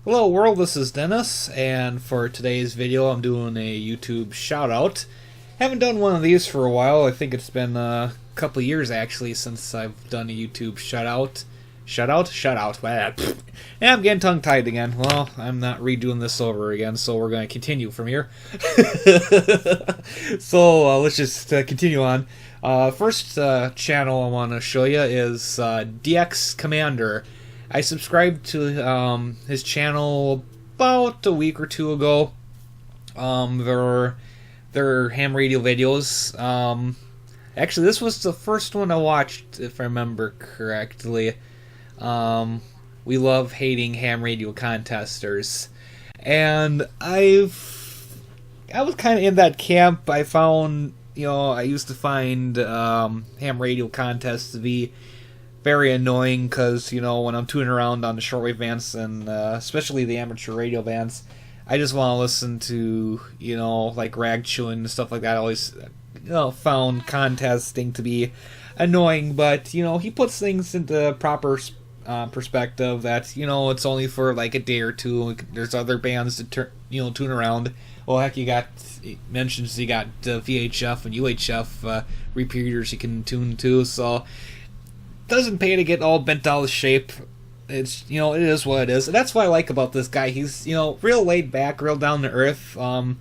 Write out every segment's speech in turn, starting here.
Hello world, this is Dennis, and for today's video I'm doing a YouTube shoutout. Haven't done one of these for a while. I think it's been a couple years actually since I've done a YouTube shoutout. Shoutout? Yeah, I'm getting tongue-tied again. Well, I'm not redoing this over again, so we're going to continue from here. So let's just continue on. First channel I want to show you is DX Commander. I subscribed to his channel about a week or two ago. Their ham radio videos. Actually, this was the first one I watched, if I remember correctly. We love hating ham radio contesters, and I was kind of in that camp. I found, I used to find ham radio contests to be very annoying because, when I'm tuning around on the shortwave bands and especially the amateur radio bands, I just want to listen to, like rag chewing and stuff like that. I always, found contesting to be annoying, but, he puts things into proper perspective that, it's only for like a day or two. There's other bands to tune around. Well, heck, he mentions you got VHF and UHF repeaters you can tune to, so doesn't pay to get all bent out of shape. It's, it is what it is. And that's what I like about this guy. He's, real laid back, real down to earth. And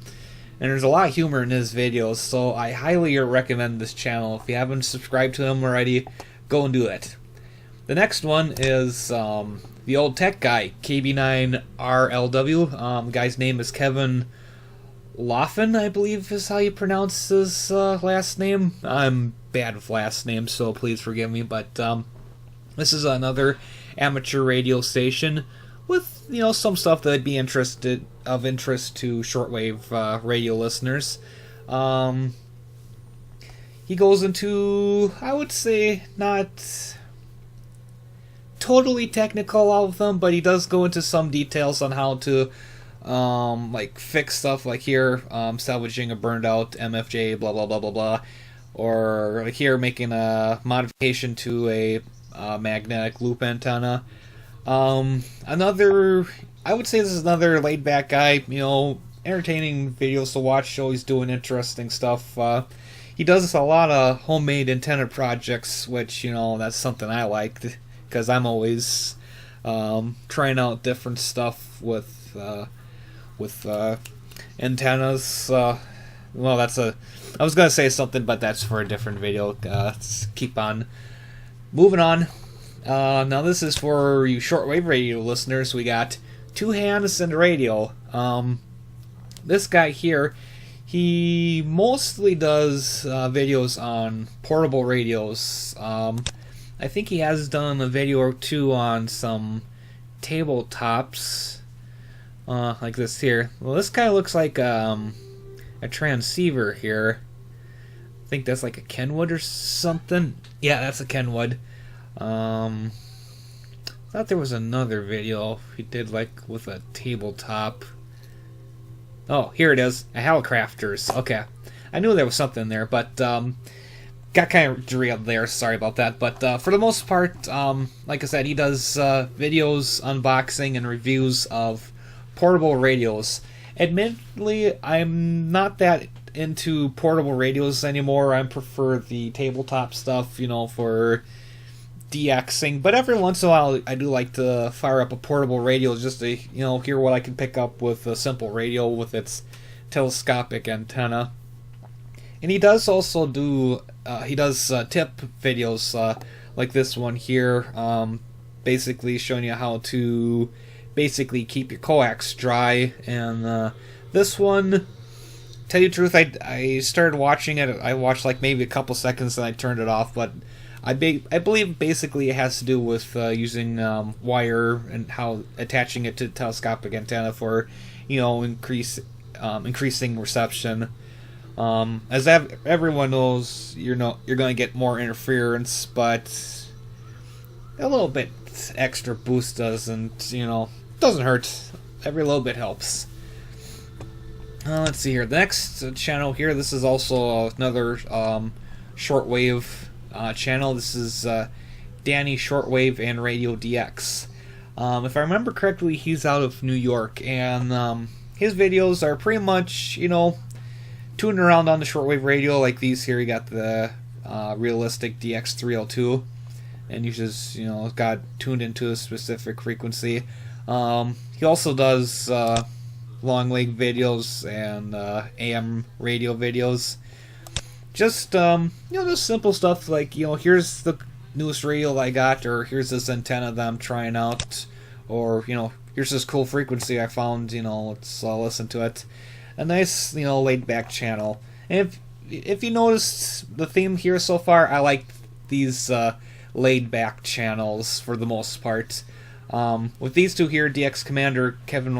there's a lot of humor in his videos, so I highly recommend this channel. If you haven't subscribed to him already, go and do it. The next one is the old tech guy, KB9RLW. Guy's name is Kevin Laughlin, I believe is how you pronounce his last name. I'm bad with last names, so please forgive me, but this is another amateur radio station with, some stuff that would be of interest to shortwave radio listeners. He goes into, I would say, not totally technical, all of them, but he does go into some details on how to like fix stuff, like here, salvaging a burned out MFJ, blah blah blah blah blah, or like here making a modification to a magnetic loop antenna. I would say this is another laid back guy, entertaining videos to watch, always doing interesting stuff. He does a lot of homemade antenna projects, which, that's something I like, because I'm always trying out different stuff with antennas. Well, I was gonna say something, but that's for a different video. Let's keep on moving on. Now this is for you shortwave radio listeners. We got Two Hands and Radio. This guy here, he mostly does videos on portable radios. I think he has done a video or two on some tabletops, like this here. Well, this guy looks like a transceiver here. I think that's like a Kenwood or something. Yeah, that's a Kenwood. I thought there was another video he did like with a tabletop. Oh, here it is. A Halcrafters. Okay. I knew there was something there, but got kind of derailed there. Sorry about that. But for the most part, like I said, he does videos, unboxing, and reviews of portable radios. Admittedly, I'm not that into portable radios anymore. I prefer the tabletop stuff, for DXing. But every once in a while, I do like to fire up a portable radio just to, hear what I can pick up with a simple radio with its telescopic antenna. And he does also do, tip videos like this one here, basically showing you how to basically keep your coax dry. And this one, tell you the truth, I started watching it. I watched like maybe a couple seconds and I turned it off, but I believe basically it has to do with using wire and how attaching it to telescopic antenna for, increasing reception. As everyone knows, you're going to get more interference, but a little bit extra boost doesn't hurt. Every little bit helps. Let's see here. The next channel here, this is also another shortwave channel. This is Danny Shortwave and Radio DX. If I remember correctly, he's out of New York, and his videos are pretty much, you know, tuning around on the shortwave radio like these here. You got the realistic DX302, and you just, you know, got tuned into a specific frequency. He also does long leg videos and AM radio videos. Just you know, just simple stuff like, you know, here's the newest radio I got, or here's this antenna that I'm trying out, or, you know, here's this cool frequency I found, you know, let's listen to it. A nice, you know, laid back channel. And if you noticed the theme here so far, I like these laid back channels for the most part. With these two here, DX Commander, Kevin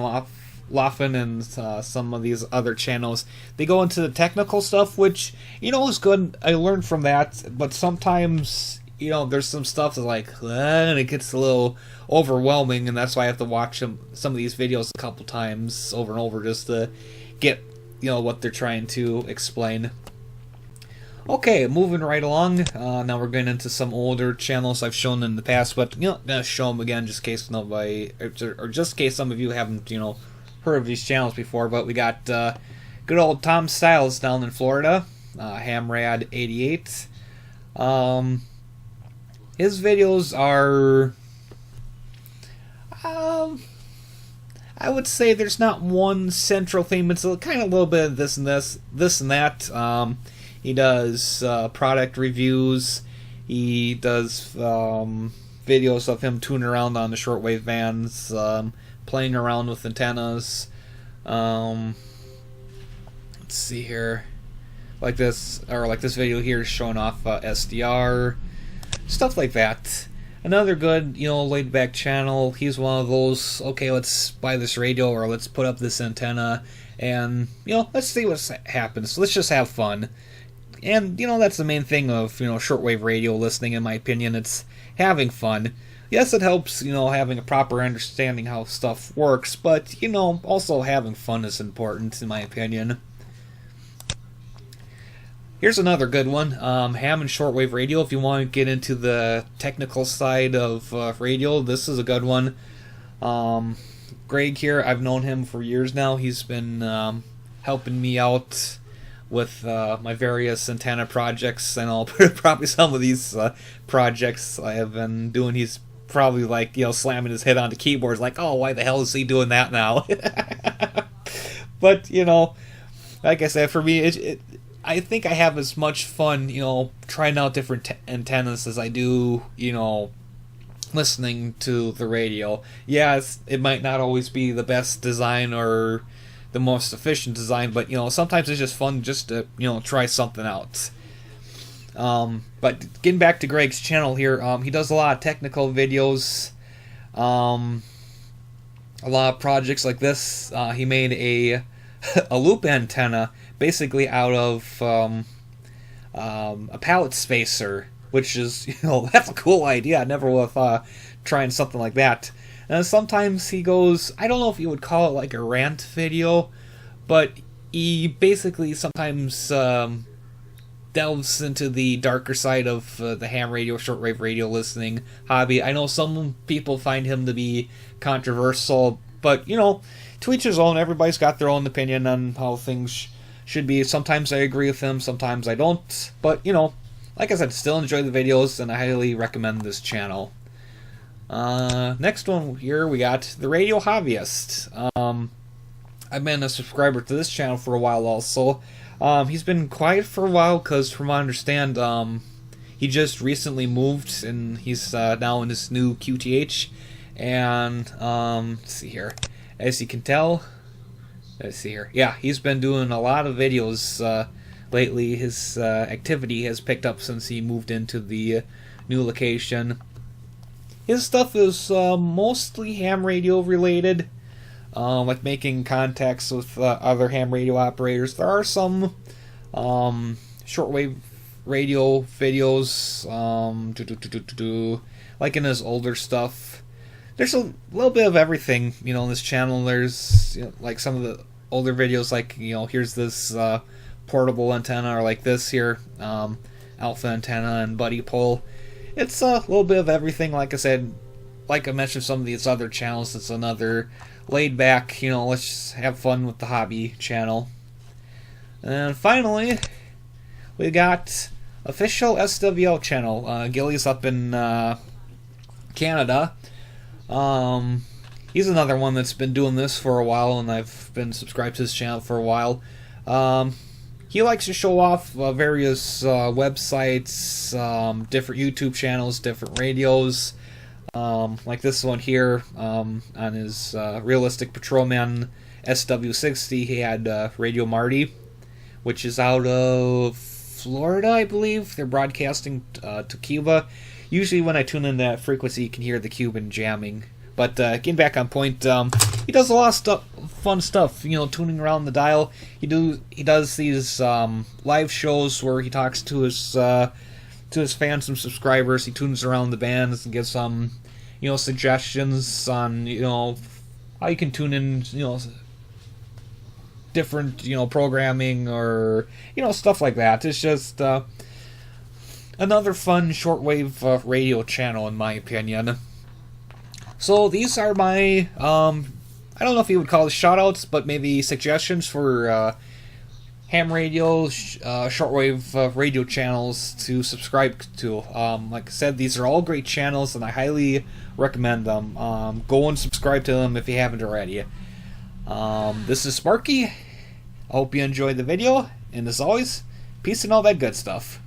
Laughlin, and some of these other channels, they go into the technical stuff, which, you know, is good. I learned from that, but sometimes, you know, there's some stuff that's like, and it gets a little overwhelming, and that's why I have to watch some of these videos a couple times over and over just to get, you know, what they're trying to explain. Okay, moving right along. Now we're getting into some older channels I've shown in the past, but, you know, I'm gonna show them again just in case nobody, or just in case some of you haven't, you know, heard of these channels before. But we got good old Tom Styles down in Florida, Hamrad88. His videos are, I would say there's not one central theme. It's kind of a little bit of this and this and that. He does product reviews. He does videos of him tuning around on the shortwave bands, playing around with antennas. Let's see here, like this video here showing off SDR, stuff like that. Another good, you know, laid back channel. He's one of those, okay, let's buy this radio, or let's put up this antenna, and, you know, let's see what happens. Let's just have fun. And, you know, that's the main thing of, you know, shortwave radio listening, in my opinion. It's having fun. Yes, it helps, you know, having a proper understanding how stuff works, but, you know, also having fun is important, in my opinion. Here's another good one, ham and shortwave radio. If you want to get into the technical side of radio, this is a good one. Greg here, I've known him for years now. He's been helping me out with my various antenna projects, and I'll probably some of these projects I have been doing. He's probably like, you know, slamming his head on the keyboards like, oh, why the hell is he doing that now? But, you know, like I said, for me, I think I have as much fun, you know, trying out different antennas as I do, you know, listening to the radio. Yeah, it might not always be the best design or the most efficient design, but, you know, sometimes it's just fun just to, you know, try something out. But getting back to Greg's channel here, he does a lot of technical videos, a lot of projects like this. He made a loop antenna basically out of a pallet spacer, which is, you know, that's a cool idea. I never would have thought of trying something like that. And sometimes he goes, I don't know if you would call it like a rant video, but he basically sometimes delves into the darker side of the ham radio, shortwave radio listening hobby. I know some people find him to be controversial, but, you know, to each his own. Everybody's got their own opinion on how things should be. Sometimes I agree with him, sometimes I don't. But, you know, like I said, still enjoy the videos, and I highly recommend this channel. Next one here, we got the Radio Hobbyist. I've been a subscriber to this channel for a while also. He's been quiet for a while because, from what I understand, he just recently moved, and he's now in his new QTH. And let's see here, as you can tell, let's see here, yeah, he's been doing a lot of videos lately. His activity has picked up since he moved into the new location. His stuff is mostly ham radio related, like making contacts with other ham radio operators. There are some shortwave radio videos, like in his older stuff. There's a little bit of everything, you know, on this channel. There's, you know, like some of the older videos, like, you know, here's this portable antenna, or like this here, alpha antenna and buddy pole. It's a little bit of everything. Like I said, like I mentioned, some of these other channels, it's another laid back, let's just have fun with the hobby channel. And finally, we got official SWO channel, Gillies up in Canada. He's another one that's been doing this for a while, and I've been subscribed to his channel for a while. He likes to show off various websites, different YouTube channels, different radios. Like this one here, on his Realistic Patrolman SW60, he had Radio Marty, which is out of Florida, I believe. They're broadcasting to Cuba. Usually when I tune in that frequency, you can hear the Cuban jamming. But getting back on point, he does a lot of fun stuff, tuning around the dial. He does these live shows where he talks to his fans and subscribers. He tunes around the bands and gives some, suggestions on, how you can tune in, different, programming or, stuff like that. It's just another fun shortwave radio channel, in my opinion. So these are my, I don't know if you would call it shoutouts, but maybe suggestions for ham radio, shortwave radio channels to subscribe to. Like I said, these are all great channels, and I highly recommend them. Go and subscribe to them if you haven't already. This is Sparky. I hope you enjoyed the video, and as always, peace and all that good stuff.